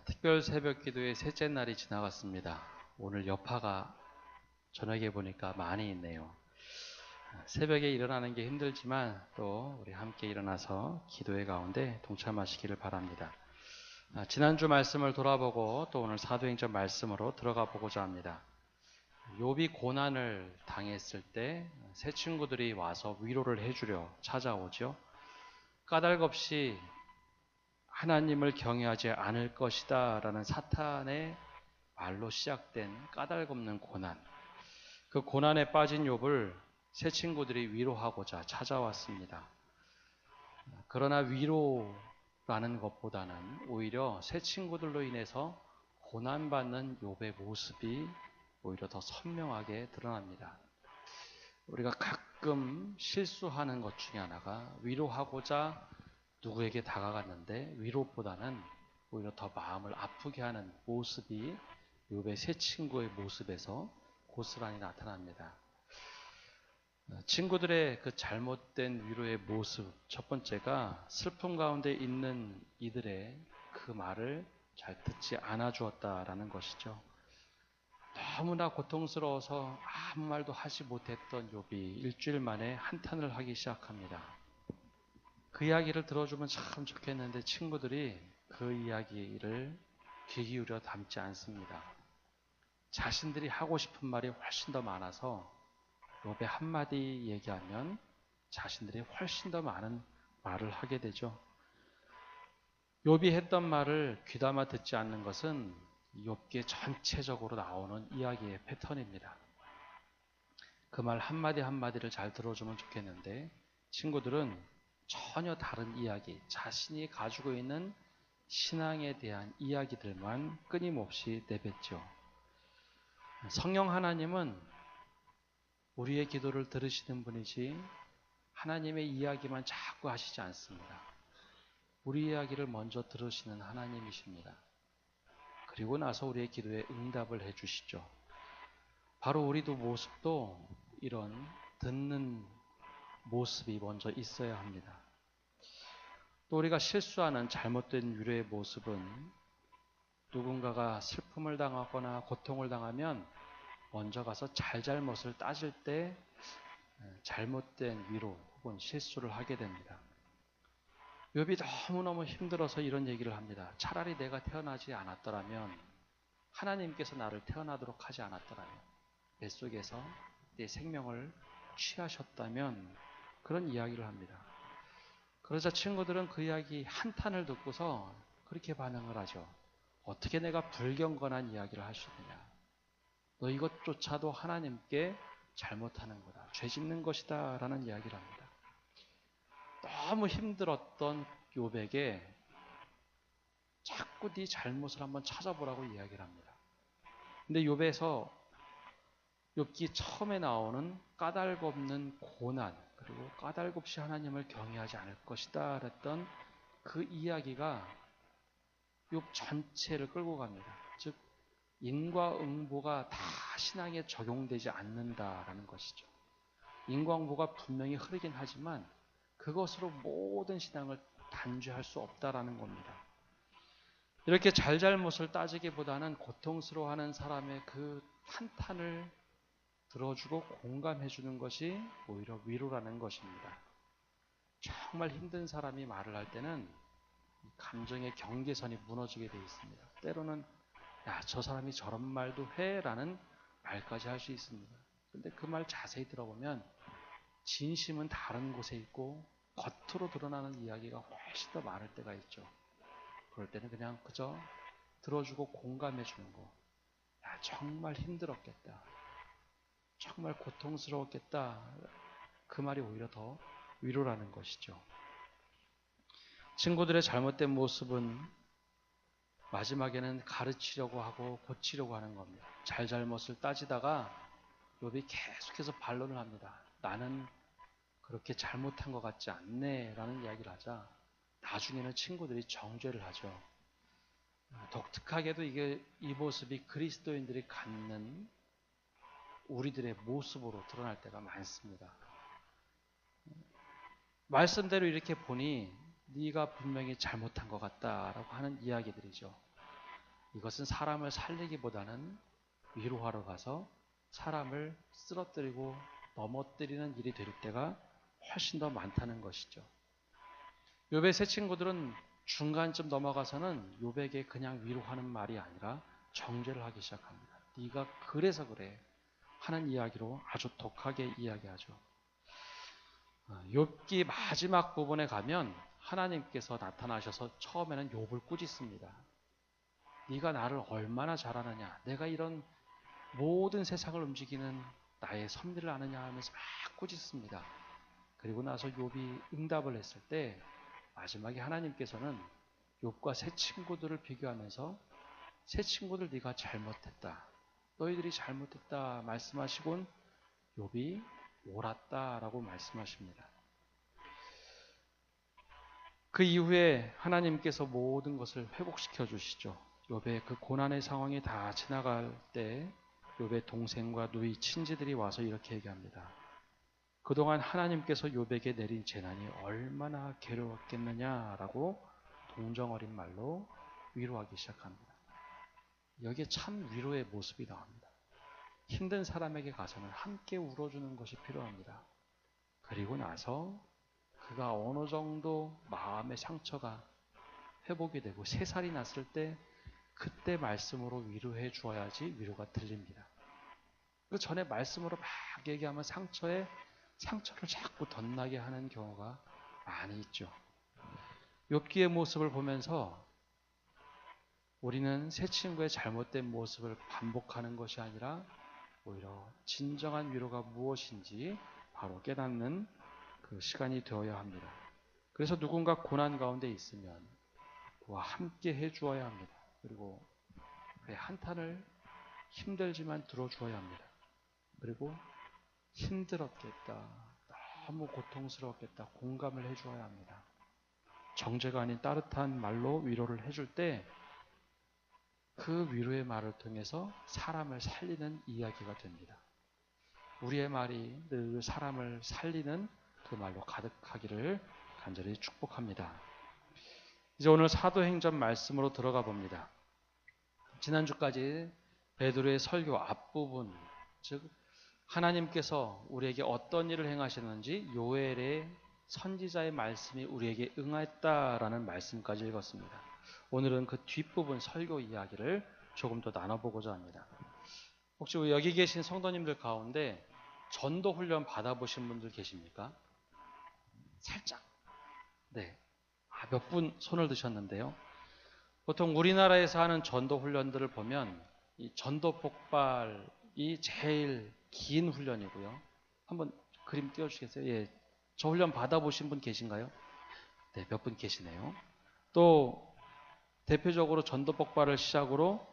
특별 새벽 기도의 셋째 날이 지나갔습니다. 오늘 여파가 저녁에 보니까 많이 있네요. 새벽에 일어나는 게 힘들지만 또 우리 함께 일어나서 기도의 가운데 동참하시기를 바랍니다. 지난주 말씀을 돌아보고 또 오늘 사도행전 말씀으로 들어가 보고자 합니다. 욥이 고난을 당했을 때 새 친구들이 와서 위로를 해주려 찾아오죠. 까닭없이 하나님을 경외하지 않을 것이다 라는 사탄의 말로 시작된 까닭없는 고난, 그 고난에 빠진 욥을 새 친구들이 위로하고자 찾아왔습니다. 그러나 위로라는 것보다는 오히려 새 친구들로 인해서 고난받는 욥의 모습이 오히려 더 선명하게 드러납니다. 우리가 가끔 실수하는 것 중에 하나가 위로하고자 누구에게 다가갔는데 위로보다는 오히려 더 마음을 아프게 하는 모습이 욥의 새 친구의 모습에서 고스란히 나타납니다. 친구들의 그 잘못된 위로의 모습, 첫 번째가 슬픔 가운데 있는 이들의 그 말을 잘 듣지 않아 주었다라는 것이죠. 너무나 고통스러워서 아무 말도 하지 못했던 욥이 일주일 만에 한탄을 하기 시작합니다. 그 이야기를 들어주면 참 좋겠는데 친구들이 그 이야기를 귀 기울여 담지 않습니다. 자신들이 하고 싶은 말이 훨씬 더 많아서 욥의 한마디 얘기하면 자신들이 훨씬 더 많은 말을 하게 되죠. 욥이 했던 말을 귀담아 듣지 않는 것은 욥기에 전체적으로 나오는 이야기의 패턴입니다. 그 말 한마디 한마디를 잘 들어주면 좋겠는데 친구들은 전혀 다른 이야기, 자신이 가지고 있는 신앙에 대한 이야기들만 끊임없이 내뱉죠. 성령 하나님은 우리의 기도를 들으시는 분이지 하나님의 이야기만 자꾸 하시지 않습니다. 우리 이야기를 먼저 들으시는 하나님이십니다. 그리고 나서 우리의 기도에 응답을 해주시죠. 바로 우리도 모습도 이런 듣는 모습이 먼저 있어야 합니다. 또 우리가 실수하는 잘못된 위로의 모습은 누군가가 슬픔을 당하거나 고통을 당하면 먼저 가서 잘잘못을 따질 때 잘못된 위로 혹은 실수를 하게 됩니다. 욥이 너무너무 힘들어서 이런 얘기를 합니다. 차라리 내가 태어나지 않았더라면, 하나님께서 나를 태어나도록 하지 않았더라면, 뱃속에서 내 생명을 취하셨다면, 그런 이야기를 합니다. 그러자 친구들은 그 이야기 한탄을 듣고서 그렇게 반응을 하죠. 어떻게 내가 불경건한 이야기를 할 수 있느냐. 너 이것조차도 하나님께 잘못하는 거다. 죄 짓는 것이다. 라는 이야기를 합니다. 너무 힘들었던 욥에게 자꾸 네 잘못을 한번 찾아보라고 이야기를 합니다. 근데 욥에서 욥기 처음에 나오는 까닭없는 고난, 그리고 까닭없이 하나님을 경외하지 않을 것이다 그랬던 그 이야기가 욥 전체를 끌고 갑니다. 즉 인과응보가 다 신앙에 적용되지 않는다라는 것이죠. 인과응보가 분명히 흐르긴 하지만 그것으로 모든 신앙을 단죄할 수 없다라는 겁니다. 이렇게 잘잘못을 따지기보다는 고통스러워하는 사람의 그 한탄을 들어주고 공감해주는 것이 오히려 위로라는 것입니다. 정말 힘든 사람이 말을 할 때는 감정의 경계선이 무너지게 되어 있습니다. 때로는 야, 저 사람이 저런 말도 해? 라는 말까지 할 수 있습니다. 근데 그 말 자세히 들어보면 진심은 다른 곳에 있고 겉으로 드러나는 이야기가 훨씬 더 많을 때가 있죠. 그럴 때는 그냥 그저 들어주고 공감해 주는 거. 야, 정말 힘들었겠다. 정말 고통스러웠겠다. 그 말이 오히려 더 위로라는 것이죠. 친구들의 잘못된 모습은 마지막에는 가르치려고 하고 고치려고 하는 겁니다. 잘잘못을 따지다가 욥이 계속해서 반론을 합니다. 나는 그렇게 잘못한 것 같지 않네 라는 이야기를 하자 나중에는 친구들이 정죄를 하죠. 독특하게도 이 모습이 그리스도인들이 갖는 우리들의 모습으로 드러날 때가 많습니다. 말씀대로 이렇게 보니 네가 분명히 잘못한 것 같다라고 하는 이야기들이죠. 이것은 사람을 살리기보다는 위로하러 가서 사람을 쓰러뜨리고 넘어뜨리는 일이 될 때가 훨씬 더 많다는 것이죠. 욥의 세 친구들은 중간쯤 넘어가서는 욥에게 그냥 위로하는 말이 아니라 정죄를 하기 시작합니다. 네가 그래서 그래 하는 이야기로 아주 독하게 이야기하죠. 욥기 마지막 부분에 가면 하나님께서 나타나셔서 처음에는 욥을 꾸짖습니다. 네가 나를 얼마나 잘 아느냐, 내가 이런 모든 세상을 움직이는 나의 섭리를 아느냐 하면서 막 꾸짖습니다. 그리고 나서 욥이 응답을 했을 때 마지막에 하나님께서는 욥과 세 친구들을 비교하면서 세 친구들 네가 잘못했다, 너희들이 잘못했다 말씀하시곤 욥이 옳았다라고 말씀하십니다. 그 이후에 하나님께서 모든 것을 회복시켜 주시죠. 욥의 그 고난의 상황이 다 지나갈 때 욥의 동생과 누이 친지들이 와서 이렇게 얘기합니다. 그동안 하나님께서 욥에게 내린 재난이 얼마나 괴로웠겠느냐라고 동정 어린 말로 위로하기 시작합니다. 여기에 참 위로의 모습이 나옵니다. 힘든 사람에게 가서는 함께 울어주는 것이 필요합니다. 그리고 나서 그가 어느 정도 마음의 상처가 회복이 되고 3살이 났을 때 그때 말씀으로 위로해 주어야지 위로가 들립니다. 그 전에 말씀으로 막 얘기하면 상처를 자꾸 덧나게 하는 경우가 많이 있죠. 욥기의 모습을 보면서 우리는 새 친구의 잘못된 모습을 반복하는 것이 아니라 오히려 진정한 위로가 무엇인지 바로 깨닫는 그 시간이 되어야 합니다. 그래서 누군가 고난 가운데 있으면 그와 함께 해주어야 합니다. 그리고 그의 한탄을 힘들지만 들어주어야 합니다. 그리고 힘들었겠다, 너무 고통스러웠겠다 공감을 해주어야 합니다. 정죄가 아닌 따뜻한 말로 위로를 해줄 때 그 위로의 말을 통해서 사람을 살리는 이야기가 됩니다. 우리의 말이 늘 사람을 살리는 그 말로 가득하기를 간절히 축복합니다. 이제 오늘 사도행전 말씀으로 들어가 봅니다. 지난주까지 베드로의 설교 앞부분, 즉 하나님께서 우리에게 어떤 일을 행하셨는지 요엘의 선지자의 말씀이 우리에게 응했다라는 말씀까지 읽었습니다. 오늘은 그 뒷부분 설교 이야기를 조금 더 나눠보고자 합니다. 혹시 여기 계신 성도님들 가운데 전도 훈련 받아보신 분들 계십니까? 살짝. 네. 몇 분 손을 드셨는데요. 보통 우리나라에서 하는 전도 훈련들을 보면 이 전도 폭발이 제일 긴 훈련이고요. 한번 그림 띄워주시겠어요? 예. 저 훈련 받아보신 분 계신가요? 네, 몇 분 계시네요. 또 대표적으로 전도 폭발을 시작으로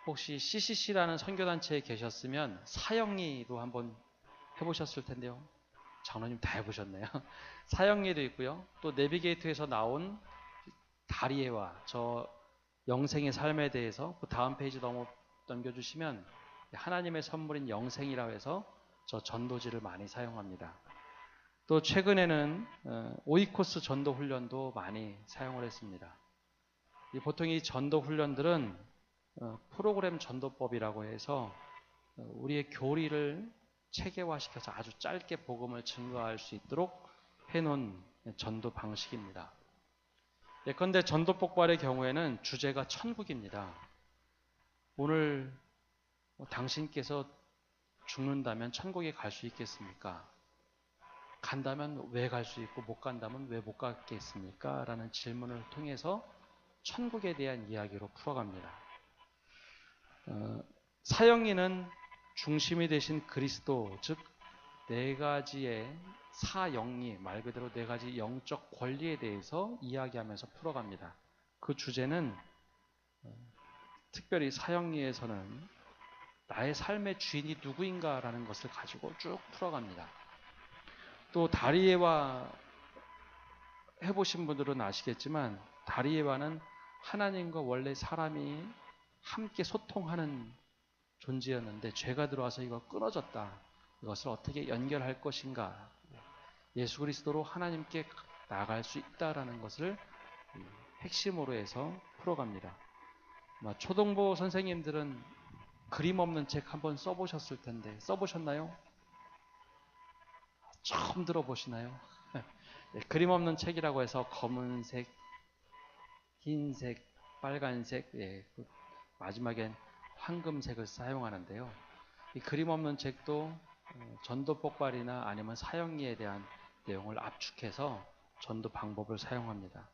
혹시 CCC라는 선교단체에 계셨으면 사형리도 한번 해보셨을 텐데요. 장로님 다 해보셨네요. 사형리도 있고요. 또 내비게이터에서 나온 다리에와 저 영생의 삶에 대해서 그 다음 페이지 넘겨주시면 하나님의 선물인 영생이라고 해서 저 전도지를 많이 사용합니다. 또 최근에는 오이코스 전도 훈련도 많이 사용을 했습니다. 보통 이 전도 훈련들은 프로그램 전도법이라고 해서 우리의 교리를 체계화시켜서 아주 짧게 복음을 증거할 수 있도록 해놓은 전도 방식입니다. 예컨대 전도 폭발의 경우에는 주제가 천국입니다. 오늘 당신께서 죽는다면 천국에 갈 수 있겠습니까? 간다면 왜 갈 수 있고 못 간다면 왜 못 가겠습니까? 라는 질문을 통해서 천국에 대한 이야기로 풀어갑니다. 사형리는 중심이 되신 그리스도, 즉 네 가지의 사영리, 말 그대로 네 가지 영적 권리에 대해서 이야기하면서 풀어갑니다. 그 주제는 특별히 사형리에서는 나의 삶의 주인이 누구인가라는 것을 가지고 쭉 풀어갑니다. 또 다리예와 해보신 분들은 아시겠지만 다리예와는 하나님과 원래 사람이 함께 소통하는 존재였는데 죄가 들어와서 이거 끊어졌다. 이것을 어떻게 연결할 것인가. 예수 그리스도로 하나님께 나아갈 수 있다라는 것을 핵심으로 해서 풀어갑니다. 초등부 선생님들은 그림 없는 책 한번 써보셨을 텐데 써보셨나요? 처음 들어보시나요? 네, 그림 없는 책이라고 해서 검은색, 흰색, 빨간색, 예, 마지막엔 황금색을 사용하는데요. 이 그림 없는 책도 전도 폭발이나 아니면 사형리에 대한 내용을 압축해서 전도 방법을 사용합니다.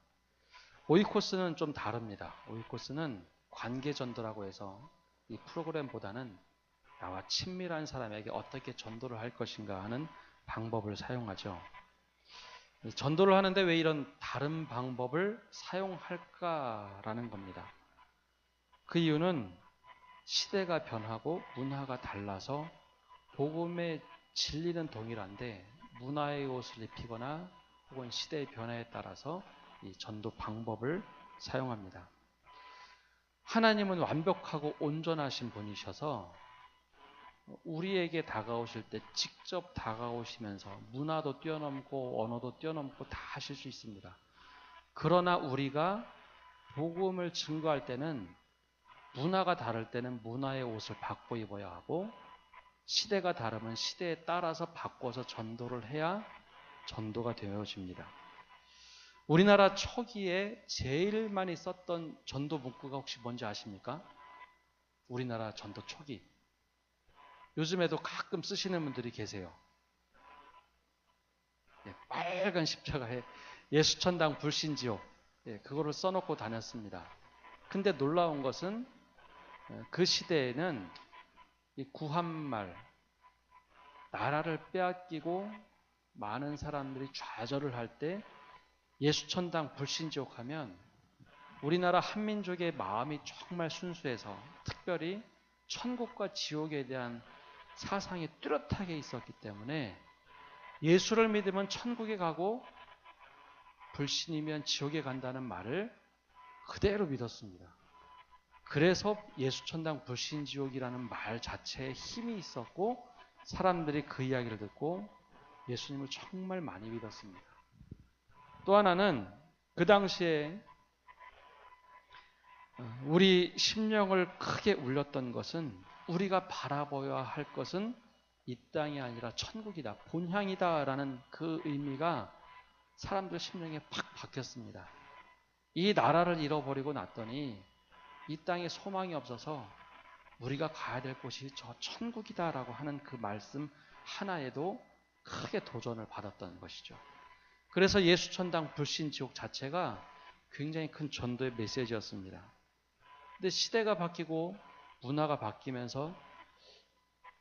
오이코스는 좀 다릅니다. 오이코스는 관계 전도라고 해서 이 프로그램보다는 나와 친밀한 사람에게 어떻게 전도를 할 것인가 하는 방법을 사용하죠. 전도를 하는데 왜 이런 다른 방법을 사용할까라는 겁니다. 그 이유는 시대가 변하고 문화가 달라서 복음의 진리는 동일한데 문화의 옷을 입히거나 혹은 시대의 변화에 따라서 이 전도 방법을 사용합니다. 하나님은 완벽하고 온전하신 분이셔서 우리에게 다가오실 때 직접 다가오시면서 문화도 뛰어넘고 언어도 뛰어넘고 다 하실 수 있습니다. 그러나 우리가 복음을 증거할 때는 문화가 다를 때는 문화의 옷을 바꿔 입어야 하고 시대가 다르면 시대에 따라서 바꿔서 전도를 해야 전도가 되어집니다. 우리나라 초기에 제일 많이 썼던 전도 문구가 혹시 뭔지 아십니까? 우리나라 전도 초기. 요즘에도 가끔 쓰시는 분들이 계세요. 예, 빨간 십자가에 예수천당 불신지옥, 예, 그거를 써놓고 다녔습니다. 근데 놀라운 것은 그 시대에는 이 구한말, 나라를 빼앗기고 많은 사람들이 좌절을 할 때 예수천당 불신지옥 하면 우리나라 한민족의 마음이 정말 순수해서 특별히 천국과 지옥에 대한 사상이 뚜렷하게 있었기 때문에 예수를 믿으면 천국에 가고 불신이면 지옥에 간다는 말을 그대로 믿었습니다. 그래서 예수천당 불신지옥이라는 말 자체에 힘이 있었고 사람들이 그 이야기를 듣고 예수님을 정말 많이 믿었습니다. 또 하나는 그 당시에 우리 심령을 크게 울렸던 것은 우리가 바라보아야 할 것은 이 땅이 아니라 천국이다, 본향이다 라는 그 의미가 사람들 심령에 팍 박혔습니다. 이 나라를 잃어버리고 났더니 이 땅에 소망이 없어서 우리가 가야 될 곳이 저 천국이다 라고 하는 그 말씀 하나에도 크게 도전을 받았던 것이죠. 그래서 예수천당 불신지옥 자체가 굉장히 큰 전도의 메시지였습니다. 근데 시대가 바뀌고 문화가 바뀌면서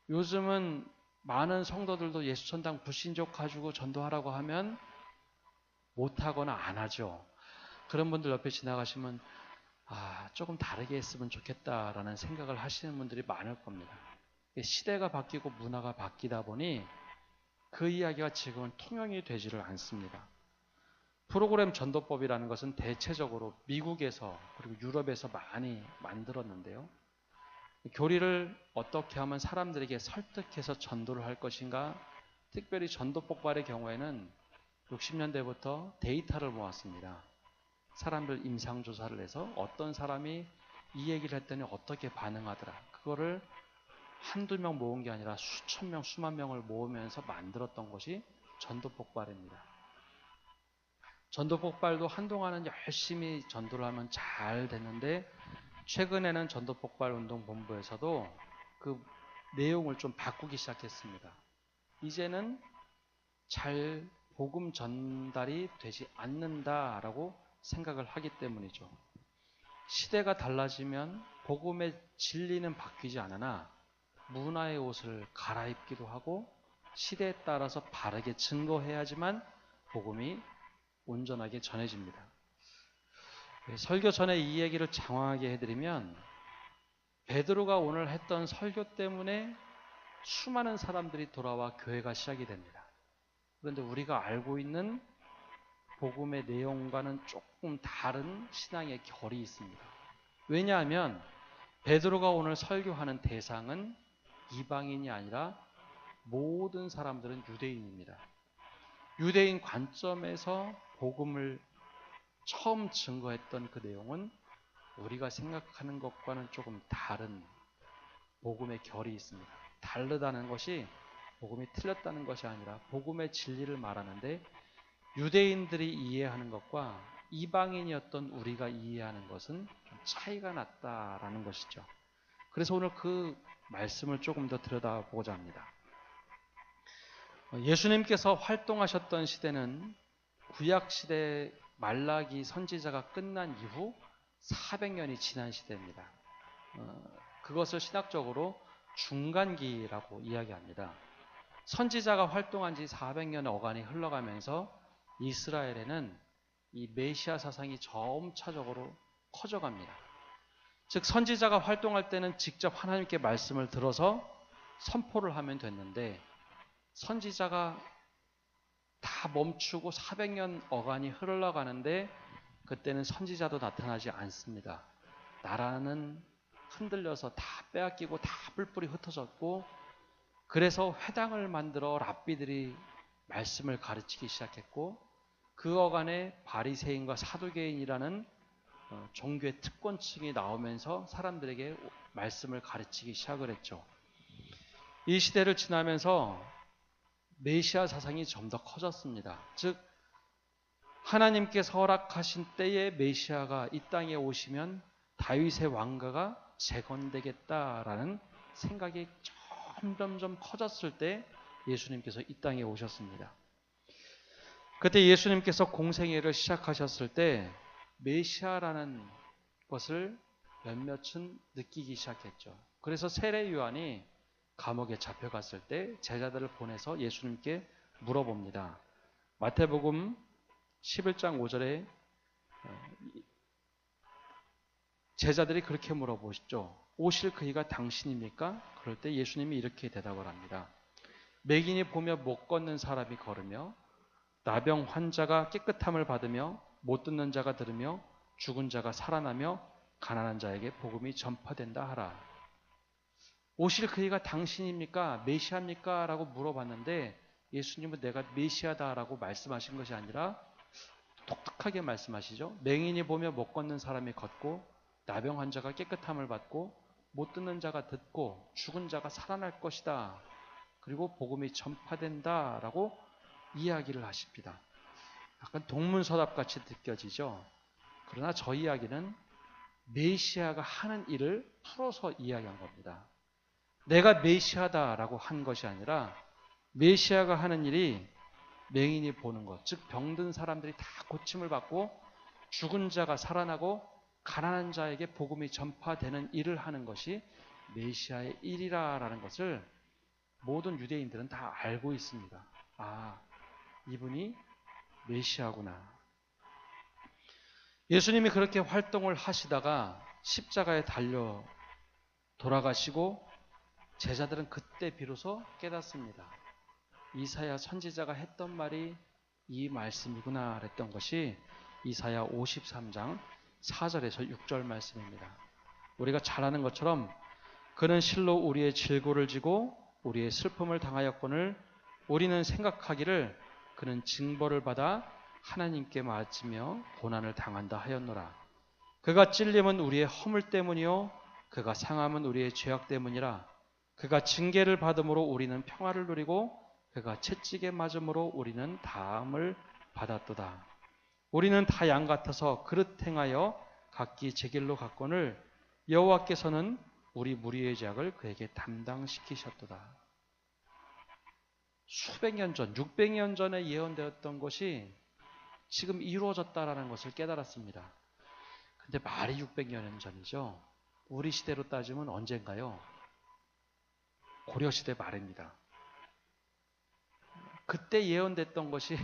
요즘은 많은 성도들도 예수천당 불신지옥 가지고 전도하라고 하면 못하거나 안 하죠. 그런 분들 옆에 지나가시면 조금 다르게 했으면 좋겠다라는 생각을 하시는 분들이 많을 겁니다. 시대가 바뀌고 문화가 바뀌다 보니 그 이야기가 지금은 통용이 되지를 않습니다. 프로그램 전도법이라는 것은 대체적으로 미국에서 그리고 유럽에서 많이 만들었는데요. 교리를 어떻게 하면 사람들에게 설득해서 전도를 할 것인가, 특별히 전도 폭발의 경우에는 60년대부터 데이터를 모았습니다. 사람들 임상조사를 해서 어떤 사람이 이 얘기를 했더니 어떻게 반응하더라. 그거를 한두 명 모은 게 아니라 수천 명, 수만 명을 모으면서 만들었던 것이 전도 폭발입니다. 전도 폭발도 한동안은 열심히 전도를 하면 잘 됐는데 최근에는 전도 폭발 운동 본부에서도 그 내용을 좀 바꾸기 시작했습니다. 이제는 잘 복음 전달이 되지 않는다라고 생각을 하기 때문이죠. 시대가 달라지면 복음의 진리는 바뀌지 않으나 문화의 옷을 갈아입기도 하고 시대에 따라서 바르게 증거해야지만 복음이 온전하게 전해집니다. 설교 전에 이 얘기를 장황하게 해드리면 베드로가 오늘 했던 설교 때문에 수많은 사람들이 돌아와 교회가 시작이 됩니다. 그런데 우리가 알고 있는 복음의 내용과는 조금 다른 신앙의 결이 있습니다. 왜냐하면 베드로가 오늘 설교하는 대상은 이방인이 아니라 모든 사람들은 유대인입니다. 유대인 관점에서 복음을 처음 증거했던 그 내용은 우리가 생각하는 것과는 조금 다른 복음의 결이 있습니다. 다르다는 것이 복음이 틀렸다는 것이 아니라 복음의 진리를 말하는데 유대인들이 이해하는 것과 이방인이었던 우리가 이해하는 것은 좀 차이가 났다라는 것이죠. 그래서 오늘 그 말씀을 조금 더 들여다보고자 합니다. 예수님께서 활동하셨던 시대는 구약시대 말라기 선지자가 끝난 이후 400년이 지난 시대입니다. 그것을 신학적으로 중간기라고 이야기합니다. 선지자가 활동한 지 400년의 어간이 흘러가면서 이스라엘에는 이 메시아 사상이 점차적으로 커져갑니다. 즉 선지자가 활동할 때는 직접 하나님께 말씀을 들어서 선포를 하면 됐는데 선지자가 다 멈추고 400년 어간이 흘러가는데 그때는 선지자도 나타나지 않습니다. 나라는 흔들려서 다 빼앗기고 다 뿔뿔이 흩어졌고 그래서 회당을 만들어 랍비들이 말씀을 가르치기 시작했고 그 어간에 바리새인과 사두개인이라는 종교의 특권층이 나오면서 사람들에게 말씀을 가르치기 시작을 했죠. 이 시대를 지나면서 메시아 사상이 좀 더 커졌습니다. 즉 하나님께서 허락하신 때에 메시아가 이 땅에 오시면 다윗의 왕가가 재건되겠다라는 생각이 점점 커졌을 때 예수님께서 이 땅에 오셨습니다. 그때 예수님께서 공생애를 시작하셨을 때 메시아라는 것을 몇몇은 느끼기 시작했죠. 그래서 세례 요한이 감옥에 잡혀갔을 때 제자들을 보내서 예수님께 물어봅니다. 마태복음 11장 5절에 제자들이 그렇게 물어보시죠. 오실 그이가 당신입니까? 그럴 때 예수님이 이렇게 대답을 합니다. 맹인이 보며 못 걷는 사람이 걸으며 나병 환자가 깨끗함을 받으며 못 듣는 자가 들으며 죽은 자가 살아나며 가난한 자에게 복음이 전파된다 하라. 오실 그이가 당신입니까? 메시아입니까? 라고 물어봤는데 예수님은 내가 메시아다라고 말씀하신 것이 아니라 독특하게 말씀하시죠. 맹인이 보며 못 걷는 사람이 걷고 나병 환자가 깨끗함을 받고 못 듣는 자가 듣고 죽은 자가 살아날 것이다. 그리고 복음이 전파된다라고 이야기를 하십니다. 약간 동문서답같이 느껴지죠. 그러나 저 이야기는 메시아가 하는 일을 풀어서 이야기한 겁니다. 내가 메시아다라고 한 것이 아니라 메시아가 하는 일이 맹인이 보는 것, 즉 병든 사람들이 다 고침을 받고 죽은 자가 살아나고 가난한 자에게 복음이 전파되는 일을 하는 것이 메시아의 일이라는 것을 모든 유대인들은 다 알고 있습니다. 아, 이분이 메시아구나. 예수님이 그렇게 활동을 하시다가 십자가에 달려 돌아가시고 제자들은 그때 비로소 깨닫습니다. 이사야 선지자가 했던 말이 이 말씀이구나 그랬던 것이 이사야 53장 4절에서 6절 말씀입니다. 우리가 잘 아는 것처럼 그는 실로 우리의 질고를 지고 우리의 슬픔을 당하였거늘 우리는 생각하기를 그는 징벌을 받아 하나님께 맞으며 고난을 당한다 하였노라. 그가 찔림은 우리의 허물 때문이요 그가 상함은 우리의 죄악 때문이라. 그가 징계를 받음으로 우리는 평화를 누리고 그가 채찍에 맞음으로 우리는 다함을 받았도다. 우리는 다 양 같아서 그릇 행하여 각기 제 길로 갔거늘 여호와께서는 우리 무리의 죄악을 그에게 담당시키셨도다. 수백 년 전, 600년 전에 예언되었던 것이 지금 이루어졌다라는 것을 깨달았습니다. 근데 말이 600년 전이죠. 우리 시대로 따지면 언젠가요? 고려시대 말입니다. 그때 예언됐던 것이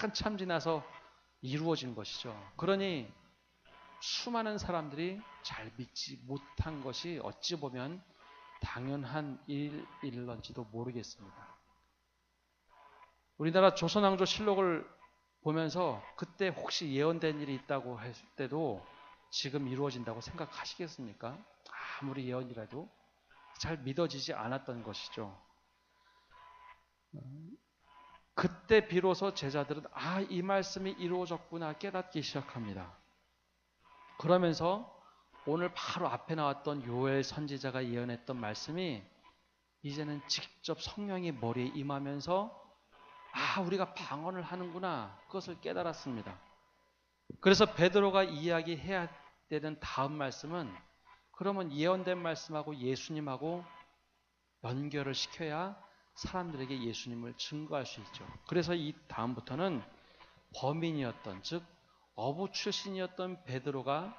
한참 지나서 이루어진 것이죠. 그러니 수많은 사람들이 잘 믿지 못한 것이 어찌 보면 당연한 일일런지도 모르겠습니다. 우리나라 조선왕조 실록을 보면서 그때 혹시 예언된 일이 있다고 했을 때도 지금 이루어진다고 생각하시겠습니까? 아무리 예언이라도 잘 믿어지지 않았던 것이죠. 그때 비로소 제자들은 이 말씀이 이루어졌구나 깨닫기 시작합니다. 그러면서 오늘 바로 앞에 나왔던 요엘 선지자가 예언했던 말씀이 이제는 직접 성령이 머리에 임하면서 우리가 방언을 하는구나, 그것을 깨달았습니다. 그래서 베드로가 이야기해야 되는 다음 말씀은 그러면 예언된 말씀하고 예수님하고 연결을 시켜야 사람들에게 예수님을 증거할 수 있죠. 그래서 이 다음부터는 범인이었던, 즉 어부 출신이었던 베드로가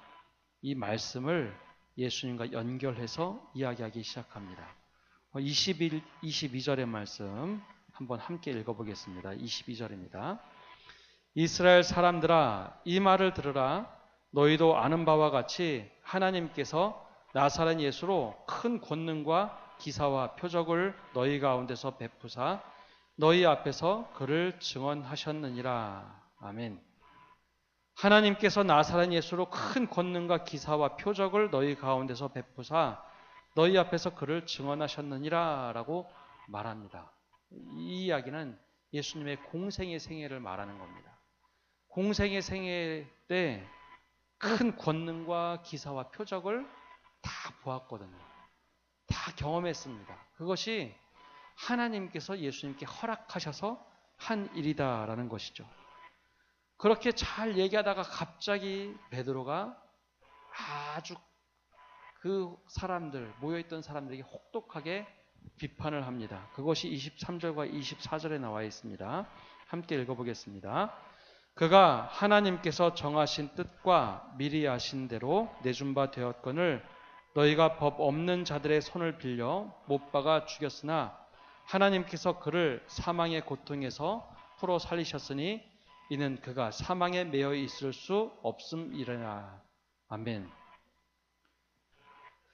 이 말씀을 예수님과 연결해서 이야기하기 시작합니다. 22절의 말씀 한번 함께 읽어보겠습니다. 22절입니다. 이스라엘 사람들아, 이 말을 들으라. 너희도 아는 바와 같이 하나님께서 나사렛 예수로 큰 권능과 기사와 표적을 너희 가운데서 베푸사 너희 앞에서 그를 증언하셨느니라. 아멘. 하나님께서 나사렛 예수로 큰 권능과 기사와 표적을 너희 가운데서 베푸사 너희 앞에서 그를 증언하셨느니라 라고 말합니다. 이 이야기는 예수님의 공생의 생애를 말하는 겁니다. 공생의 생애 때 큰 권능과 기사와 표적을 다 보았거든요. 다 경험했습니다. 그것이 하나님께서 예수님께 허락하셔서 한 일이다라는 것이죠. 그렇게 잘 얘기하다가 갑자기 베드로가 아주 그 사람들, 모여있던 사람들에게 혹독하게 비판을 합니다. 그것이 23절과 24절에 나와 있습니다. 함께 읽어보겠습니다. 그가 하나님께서 정하신 뜻과 미리 아신 대로 내준 바 되었거늘 너희가 법 없는 자들의 손을 빌려 못 박아 죽였으나 하나님께서 그를 사망의 고통에서 풀어 살리셨으니 이는 그가 사망에 매여 있을 수 없음이라나. 아멘.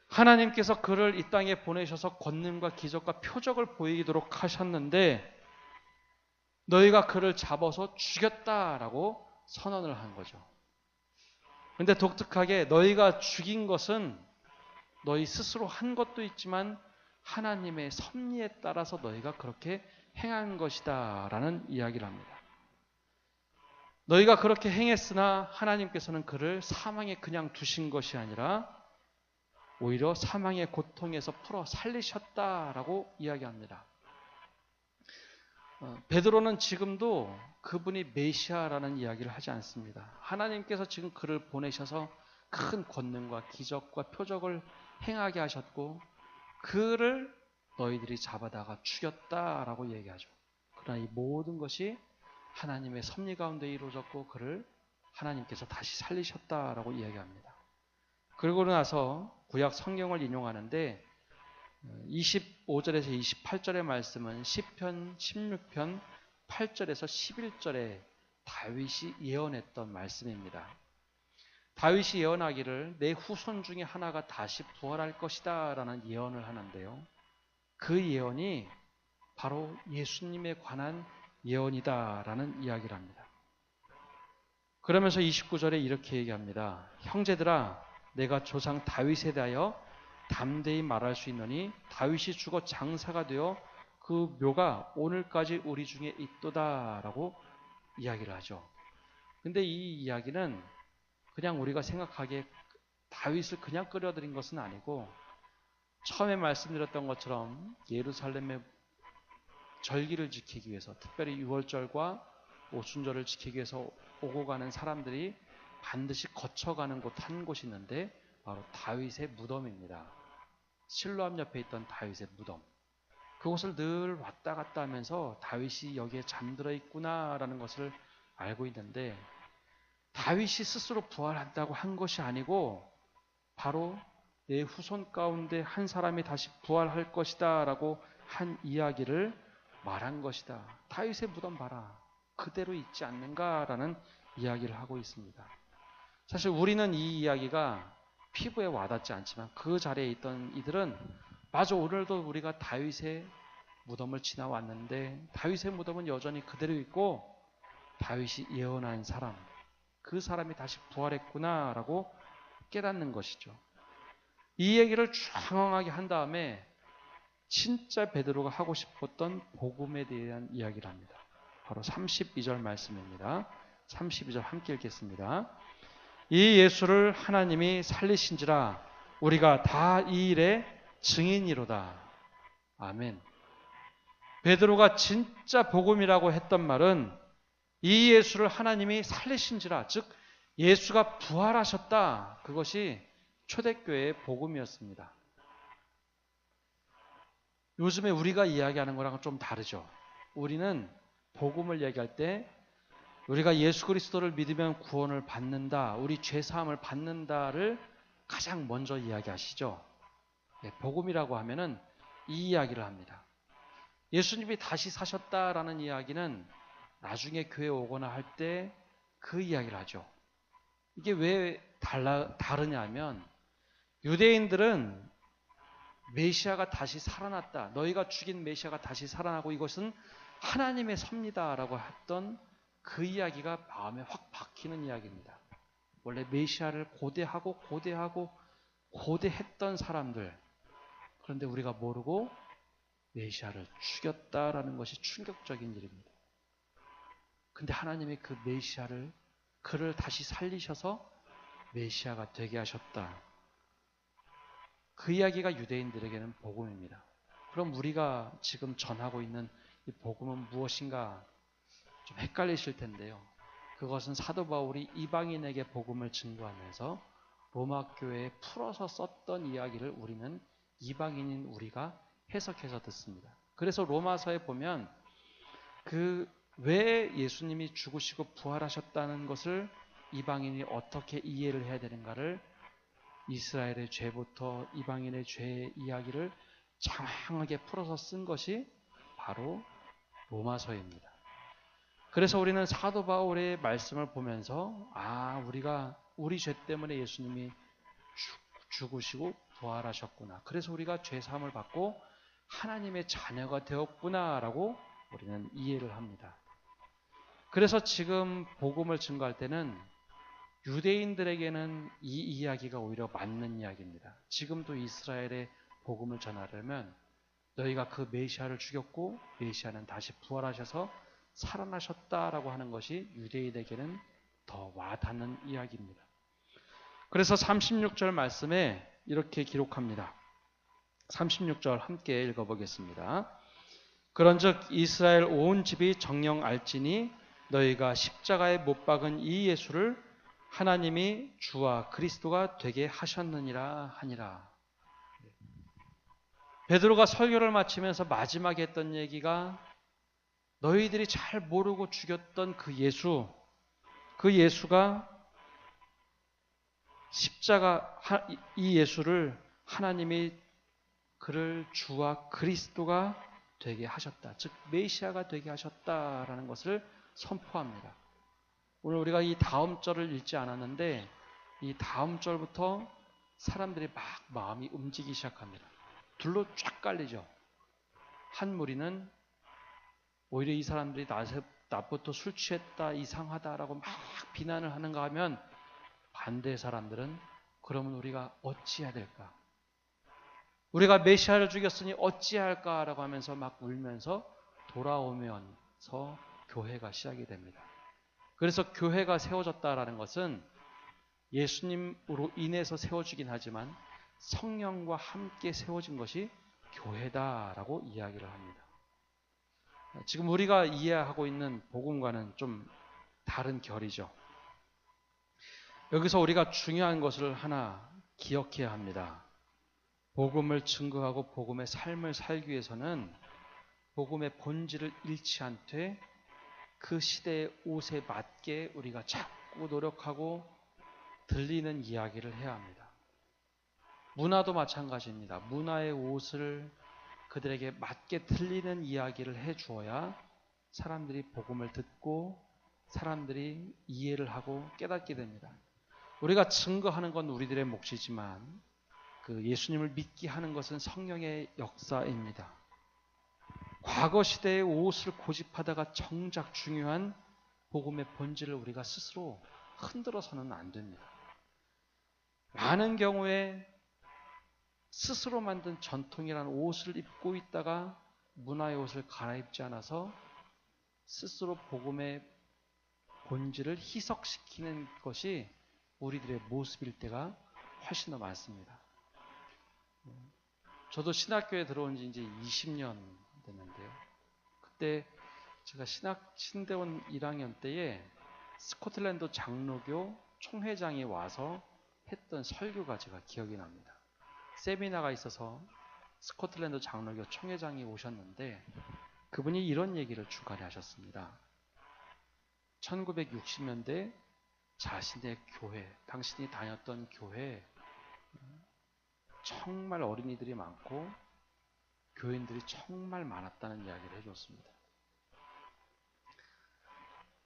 하나님께서 그를 이 땅에 보내셔서 권능과 기적과 표적을 보이도록 하셨는데 너희가 그를 잡아서 죽였다라고 선언을 한 거죠. 그런데 독특하게 너희가 죽인 것은 너희 스스로 한 것도 있지만 하나님의 섭리에 따라서 너희가 그렇게 행한 것이다 라는 이야기를 합니다. 너희가 그렇게 행했으나 하나님께서는 그를 사망에 그냥 두신 것이 아니라 오히려 사망의 고통에서 풀어 살리셨다라고 이야기합니다. 베드로는 지금도 그분이 메시아라는 이야기를 하지 않습니다. 하나님께서 지금 그를 보내셔서 큰 권능과 기적과 표적을 행하게 하셨고 그를 너희들이 잡아다가 죽였다라고 얘기하죠. 그러나 이 모든 것이 하나님의 섭리 가운데 이루어졌고 그를 하나님께서 다시 살리셨다라고 이야기합니다. 그러고 나서 구약 성경을 인용하는데 25절에서 28절의 말씀은 시편 16편 8절에서 11절에 다윗이 예언했던 말씀입니다. 다윗이 예언하기를 내 후손 중에 하나가 다시 부활할 것이다 라는 예언을 하는데요. 그 예언이 바로 예수님에 관한 예언이다 라는 이야기를 합니다. 그러면서 29절에 이렇게 얘기합니다. 형제들아 내가 조상 다윗에 대하여 담대히 말할 수 있노니 다윗이 죽어 장사가 되어 그 묘가 오늘까지 우리 중에 있도다 라고 이야기를 하죠. 근데 이 이야기는 그냥 우리가 생각하기에 다윗을 그냥 끌어들인 것은 아니고 처음에 말씀드렸던 것처럼 예루살렘의 절기를 지키기 위해서 특별히 유월절과 오순절을 지키기 위해서 오고 가는 사람들이 반드시 거쳐가는 곳 한 곳이 있는데 바로 다윗의 무덤입니다. 실로암 옆에 있던 다윗의 무덤. 그곳을 늘 왔다 갔다 하면서 다윗이 여기에 잠들어 있구나라는 것을 알고 있는데 다윗이 스스로 부활한다고 한 것이 아니고 바로 내 후손 가운데 한 사람이 다시 부활할 것이다 라고 한 이야기를 말한 것이다. 다윗의 무덤 봐라. 그대로 있지 않는가라는 이야기를 하고 있습니다. 사실 우리는 이 이야기가 피부에 와닿지 않지만 그 자리에 있던 이들은 맞아 오늘도 우리가 다윗의 무덤을 지나왔는데 다윗의 무덤은 여전히 그대로 있고 다윗이 예언한 사람 그 사람이 다시 부활했구나 라고 깨닫는 것이죠. 이 얘기를 장황하게 한 다음에 진짜 베드로가 하고 싶었던 복음에 대한 이야기를 합니다. 바로 32절 말씀입니다. 32절 함께 읽겠습니다. 이 예수를 하나님이 살리신지라 우리가 다 이 일의 증인이로다. 아멘. 베드로가 진짜 복음이라고 했던 말은 이 예수를 하나님이 살리신지라, 즉 예수가 부활하셨다. 그것이 초대교회의 복음이었습니다. 요즘에 우리가 이야기하는 거랑은 좀 다르죠. 우리는 복음을 얘기할 때 우리가 예수 그리스도를 믿으면 구원을 받는다, 우리 죄사함을 받는다를 가장 먼저 이야기하시죠. 복음이라고 하면은 이 이야기를 합니다. 예수님이 다시 사셨다라는 이야기는 나중에 교회 오거나 할 때 그 이야기를 하죠. 이게 왜 다르냐면 유대인들은 메시아가 다시 살아났다, 너희가 죽인 메시아가 다시 살아나고 이것은 하나님의 섭리다라고 했던 그 이야기가 마음에 확 박히는 이야기입니다. 원래 메시아를 고대했던 사람들, 그런데 우리가 모르고 메시아를 죽였다라는 것이 충격적인 일입니다. 근데 하나님이 그 메시아를, 그를 다시 살리셔서 메시아가 되게 하셨다. 그 이야기가 유대인들에게는 복음입니다. 그럼 우리가 지금 전하고 있는 이 복음은 무엇인가 좀 헷갈리실 텐데요. 그것은 사도 바울이 이방인에게 복음을 증거하면서 로마 교회에 풀어서 썼던 이야기를 우리는 이방인인 우리가 해석해서 듣습니다. 그래서 로마서에 보면 왜 예수님이 죽으시고 부활하셨다는 것을 이방인이 어떻게 이해를 해야 되는가를, 이스라엘의 죄부터 이방인의 죄의 이야기를 장황하게 풀어서 쓴 것이 바로 로마서입니다. 그래서 우리는 사도 바울의 말씀을 보면서 우리가 우리 죄 때문에 예수님이 죽으시고 부활하셨구나, 그래서 우리가 죄사함을 받고 하나님의 자녀가 되었구나라고 우리는 이해를 합니다. 그래서 지금 복음을 증거할 때는 유대인들에게는 이 이야기가 오히려 맞는 이야기입니다. 지금도 이스라엘의 복음을 전하려면 너희가 그 메시아를 죽였고 메시아는 다시 부활하셔서 살아나셨다라고 하는 것이 유대인에게는 더 와닿는 이야기입니다. 그래서 36절 말씀에 이렇게 기록합니다. 36절 함께 읽어보겠습니다. 그런즉 이스라엘 온 집이 정녕 알지니 너희가 십자가에 못 박은 이 예수를 하나님이 주와 그리스도가 되게 하셨느니라 하니라. 베드로가 설교를 마치면서 마지막에 했던 얘기가 너희들이 잘 모르고 죽였던 그 예수가 이 예수를 하나님이 그를 주와 그리스도가 되게 하셨다, 즉 메시아가 되게 하셨다라는 것을 선포합니다. 오늘 우리가 이 다음 절을 읽지 않았는데 이 다음 절부터 사람들이 막 마음이 움직이기 시작합니다. 둘로 쫙 깔리죠. 한 무리는 오히려 이 사람들이 낮부터 술 취했다, 이상하다라고 막 비난을 하는가 하면, 반대 사람들은 그러면 우리가 어찌해야 될까? 우리가 메시아를 죽였으니 어찌할까라고 하면서 막 울면서 돌아오면서 교회가 시작이 됩니다. 그래서 교회가 세워졌다라는 것은 예수님으로 인해서 세워지긴 하지만 성령과 함께 세워진 것이 교회다라고 이야기를 합니다. 지금 우리가 이해하고 있는 복음과는 좀 다른 결이죠. 여기서 우리가 중요한 것을 하나 기억해야 합니다. 복음을 증거하고 복음의 삶을 살기 위해서는 복음의 본질을 잃지 않되 그 시대의 옷에 맞게 우리가 자꾸 노력하고 들리는 이야기를 해야 합니다. 문화도 마찬가지입니다. 문화의 옷을 그들에게 맞게 들리는 이야기를 해주어야 사람들이 복음을 듣고 사람들이 이해를 하고 깨닫게 됩니다. 우리가 증거하는 건 우리들의 몫이지만 그 예수님을 믿게 하는 것은 성령의 역사입니다. 과거 시대의 옷을 고집하다가 정작 중요한 복음의 본질을 우리가 스스로 흔들어서는 안 됩니다. 많은 경우에 스스로 만든 전통이라는 옷을 입고 있다가 문화의 옷을 갈아입지 않아서 스스로 복음의 본질을 희석시키는 것이 우리들의 모습일 때가 훨씬 더 많습니다. 저도 신학교에 들어온 지 이제 20년 됐는데요. 그때 제가 신대원 1학년 때에 스코틀랜드 장로교 총회장이 와서 했던 설교가 제가 기억이 납니다. 세미나가 있어서 스코틀랜드 장로교 총회장이 오셨는데 그분이 이런 얘기를 중간에 하셨습니다. 1960년대 자신의 교회, 당신이 다녔던 교회 정말 어린이들이 많고 교인들이 정말 많았다는 이야기를 해줬습니다.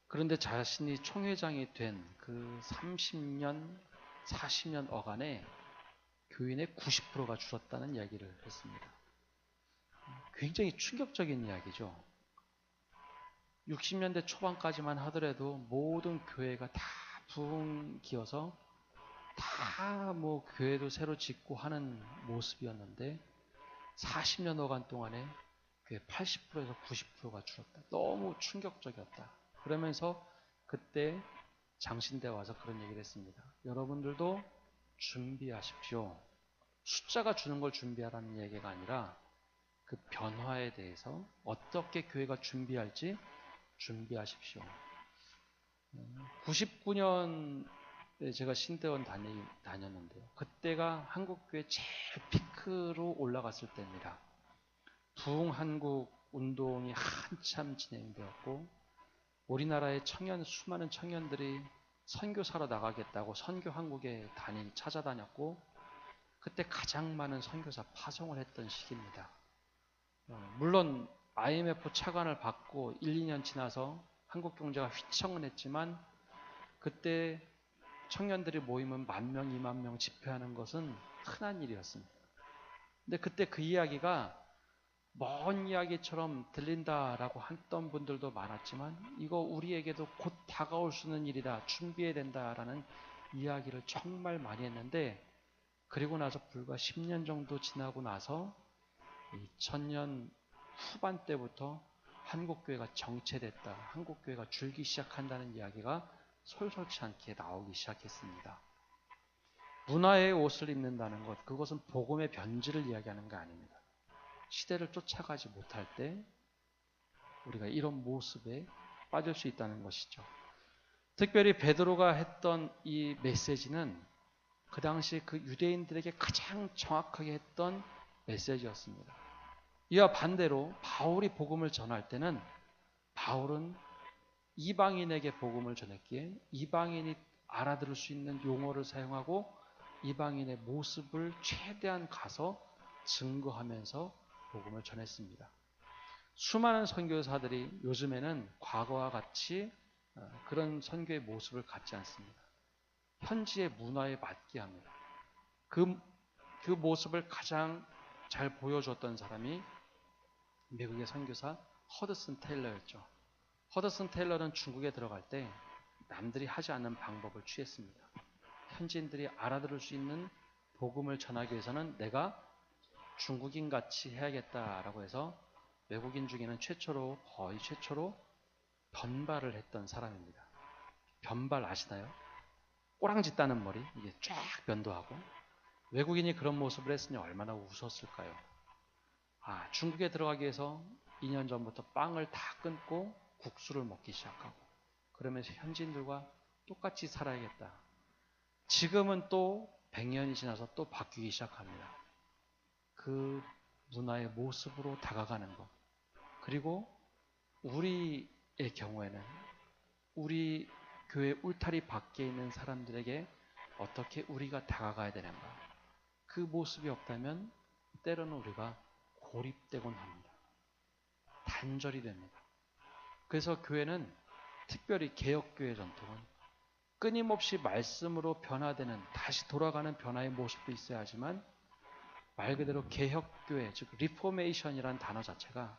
그런데 자신이 총회장이 된 그 30년, 40년 어간에 교인의 90%가 줄었다는 이야기를 했습니다. 굉장히 충격적인 이야기죠. 60년대 초반까지만 하더라도 모든 교회가 다 부흥기어서 다 뭐 교회도 새로 짓고 하는 모습이었는데 40년 어간 동안에 교회 80%에서 90%가 줄었다. 너무 충격적이었다. 그러면서 그때 장신대 와서 그런 얘기를 했습니다. 여러분들도 준비하십시오. 숫자가 주는 걸 준비하라는 얘기가 아니라 그 변화에 대해서 어떻게 교회가 준비할지 준비하십시오. 99년에 제가 신대원 다녔는데요. 그때가 한국교회 제일 피크로 올라갔을 때입니다. 부흥한국 운동이 한참 진행되었고 우리나라의 수많은 청년들이 선교사로 나가겠다고 선교한국에 찾아다녔고 그때 가장 많은 선교사 파송을 했던 시기입니다. 물론 IMF 차관을 받고 1, 2년 지나서 한국 경제가 휘청은 했지만 그때 청년들이 모이면 10,000명, 20,000명 집회하는 것은 흔한 일이었습니다. 근데 그때 그 이야기가 먼 이야기처럼 들린다라고 했던 분들도 많았지만 이거 우리에게도 곧 다가올 수 있는 일이다. 준비해야 된다라는 이야기를 정말 많이 했는데 그리고 나서 불과 10년 정도 지나고 나서 2000년 후반 때부터 한국교회가 정체됐다. 한국교회가 줄기 시작한다는 이야기가 솔솔치 않게 나오기 시작했습니다. 문화의 옷을 입는다는 것, 그것은 복음의 변질을 이야기하는 게 아닙니다. 시대를 쫓아가지 못할 때 우리가 이런 모습에 빠질 수 있다는 것이죠. 특별히 베드로가 했던 이 메시지는 그 당시 그 유대인들에게 가장 정확하게 했던 메시지였습니다. 이와 반대로 바울이 복음을 전할 때는 바울은 이방인에게 복음을 전했기에 이방인이 알아들을 수 있는 용어를 사용하고 이방인의 모습을 최대한 가서 증거하면서 복음을 전했습니다. 수많은 선교사들이 요즘에는 과거와 같이 그런 선교의 모습을 갖지 않습니다. 현지의 문화에 맞게 합니다. 그 모습을 가장 잘 보여줬던 사람이 미국의 선교사 허드슨 테일러였죠. 허드슨 테일러는 중국에 들어갈 때 남들이 하지 않는 방법을 취했습니다. 현지인들이 알아들을 수 있는 복음을 전하기 위해서는 내가 중국인 같이 해야겠다라고 해서 외국인 중에는 거의 최초로 변발을 했던 사람입니다. 변발 아시나요? 꼬랑지 따는 머리, 이게 쫙 변도하고 외국인이 그런 모습을 했으니 얼마나 웃었을까요? 중국에 들어가기 위해서 2년 전부터 빵을 다 끊고 국수를 먹기 시작하고 그러면서 현지인들과 똑같이 살아야겠다. 지금은 또 100년이 지나서 또 바뀌기 시작합니다. 그 문화의 모습으로 다가가는 것. 그리고 우리의 경우에는 우리 교회 울타리 밖에 있는 사람들에게 어떻게 우리가 다가가야 되는가. 그 모습이 없다면 때로는 우리가 고립되곤 합니다. 단절이 됩니다. 그래서 교회는 특별히 개혁교회 전통은 끊임없이 말씀으로 변화되는 다시 돌아가는 변화의 모습도 있어야 하지만 말 그대로 개혁교회, 즉 리포메이션이라는 단어 자체가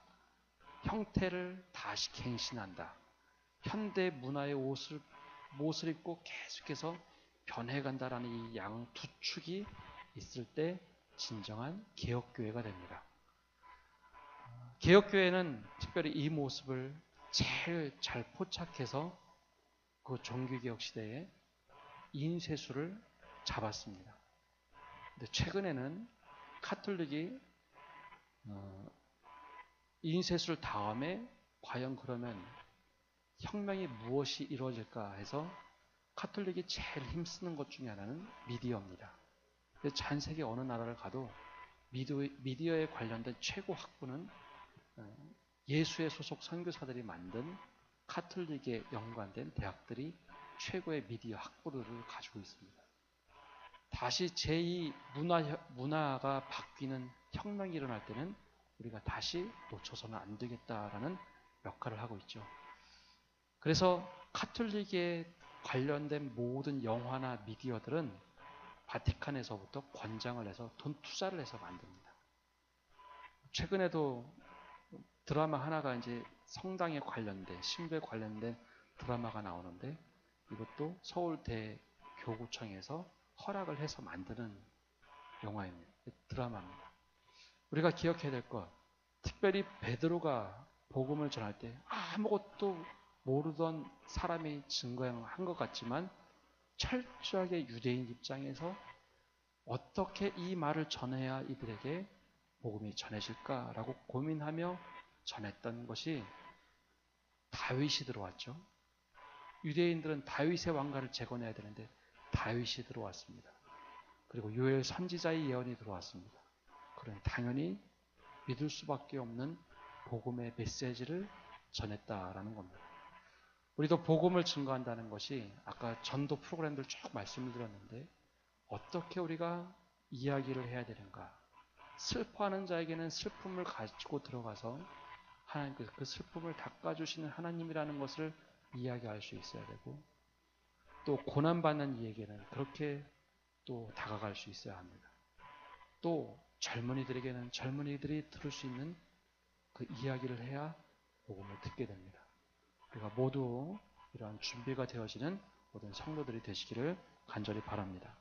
형태를 다시 갱신한다. 현대 문화의 옷을 입고 계속해서 변해간다라는 이 양 두 축이 있을 때 진정한 개혁교회가 됩니다. 개혁교회는 특별히 이 모습을 제일 잘 포착해서 그 종교개혁 시대에 인쇄술을 잡았습니다. 근데 최근에는 카톨릭이 인쇄술 다음에 과연 그러면 혁명이 무엇이 이루어질까 해서 카톨릭이 제일 힘쓰는 것 중에 하나는 미디어입니다. 전 세계 어느 나라를 가도 미디어에 관련된 최고 학부는 예수의 소속 선교사들이 만든 카톨릭에 연관된 대학들이 최고의 미디어 학부를 가지고 있습니다. 다시 제2 문화가 바뀌는 혁명이 일어날 때는 우리가 다시 놓쳐서는 안 되겠다라는 역할을 하고 있죠. 그래서 카톨릭에 관련된 모든 영화나 미디어들은 바티칸에서부터 권장을 해서 돈 투자를 해서 만듭니다. 최근에도 드라마 하나가 이제 성당에 관련된, 신부에 관련된 드라마가 나오는데 이것도 서울대 교구청에서 허락을 해서 만드는 영화입니다. 드라마입니다. 우리가 기억해야 될 것, 특별히 베드로가 복음을 전할 때 아무것도 모르던 사람이 증거한 것 같지만 철저하게 유대인 입장에서 어떻게 이 말을 전해야 이들에게 복음이 전해질까라고 고민하며 전했던 것이 다윗이 들어왔죠. 유대인들은 다윗의 왕가를 재건해야 되는데 다윗이 들어왔습니다. 그리고 요엘 선지자의 예언이 들어왔습니다. 그러니 당연히 믿을 수밖에 없는 복음의 메시지를 전했다라는 겁니다. 우리도 복음을 증거한다는 것이 아까 전도 프로그램들 쭉 말씀을 드렸는데 어떻게 우리가 이야기를 해야 되는가? 슬퍼하는 자에게는 슬픔을 가지고 들어가서 하나님 그 슬픔을 닦아주시는 하나님이라는 것을 이야기할 수 있어야 되고 또 고난받는 이에게는 그렇게 또 다가갈 수 있어야 합니다. 또 젊은이들에게는 젊은이들이 들을 수 있는 그 이야기를 해야 복음을 듣게 됩니다. 우리가 모두 이러한 준비가 되어지는 모든 성도들이 되시기를 간절히 바랍니다.